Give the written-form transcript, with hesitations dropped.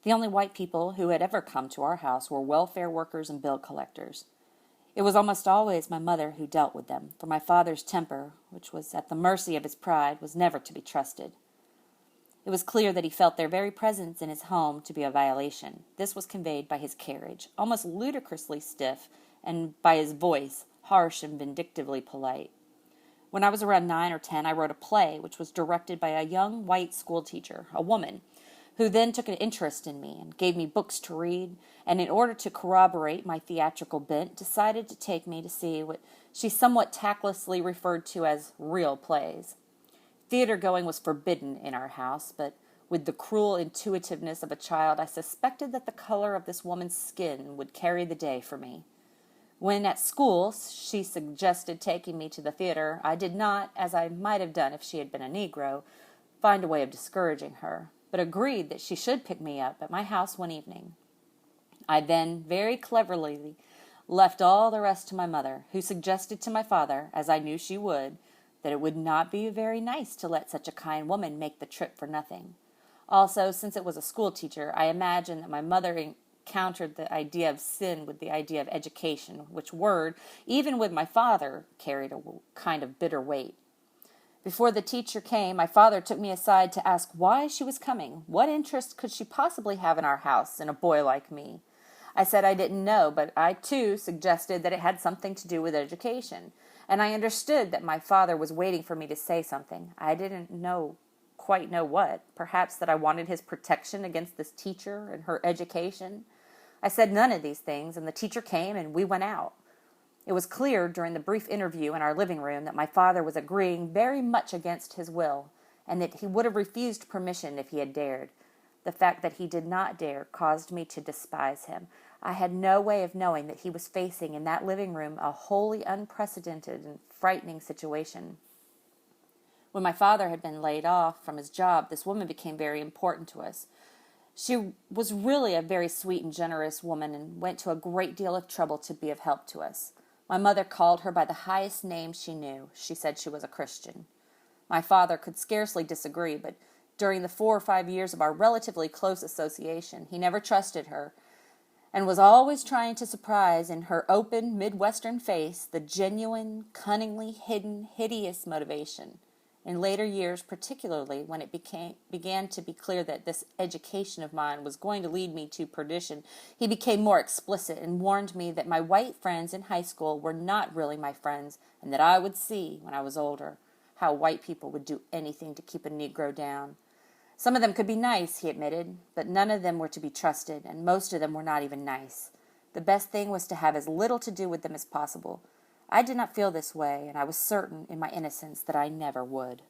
The only white people who had ever come to our house were welfare workers and bill collectors. It was almost always my mother who dealt with them, for my father's temper, which was at the mercy of his pride, was never to be trusted. It was clear that he felt their very presence in his home to be a violation. This was conveyed by his carriage, almost ludicrously stiff, and by his voice, harsh and vindictively polite. When I was around 9 or 10, I wrote a play which was directed by a young white schoolteacher, a woman, who then took an interest in me and gave me books to read, and in order to corroborate my theatrical bent, decided to take me to see what she somewhat tactlessly referred to as real plays. Theater going was forbidden in our house, but with the cruel intuitiveness of a child, I suspected that the color of this woman's skin would carry the day for me. When at school she suggested taking me to the theater, I did not, as I might have done if she had been a Negro, find a way of discouraging her, but agreed that she should pick me up at my house one evening. I then very cleverly left all the rest to my mother, who suggested to my father, as I knew she would, that it would not be very nice to let such a kind woman make the trip for nothing. Also, since it was a school teacher, I imagined that my mother encountered the idea of sin with the idea of education, which word, even with my father, carried a kind of bitter weight. Before the teacher came, my father took me aside to ask why she was coming. What interest could she possibly have in our house, in a boy like me? I said I didn't know, but I, too, suggested that it had something to do with education. And I understood that my father was waiting for me to say something. I didn't quite know what. Perhaps that I wanted his protection against this teacher and her education. I said none of these things, and the teacher came, and we went out. It was clear during the brief interview in our living room that my father was agreeing very much against his will, and that he would have refused permission if he had dared. The fact that he did not dare caused me to despise him. I had no way of knowing that he was facing in that living room a wholly unprecedented and frightening situation. When my father had been laid off from his job, this woman became very important to us. She was really a very sweet and generous woman and went to a great deal of trouble to be of help to us. My mother called her by the highest name she knew. She said she was a Christian. My father could scarcely disagree, but during the 4 or 5 years of our relatively close association, he never trusted her, and was always trying to surprise in her open Midwestern face the genuine, cunningly hidden, hideous motivation. In later years, particularly when it began to be clear that this education of mine was going to lead me to perdition, he became more explicit and warned me that my white friends in high school were not really my friends, and that I would see, when I was older, how white people would do anything to keep a Negro down. Some of them could be nice, he admitted, but none of them were to be trusted, and most of them were not even nice. The best thing was to have as little to do with them as possible. I did not feel this way, and I was certain in my innocence that I never would.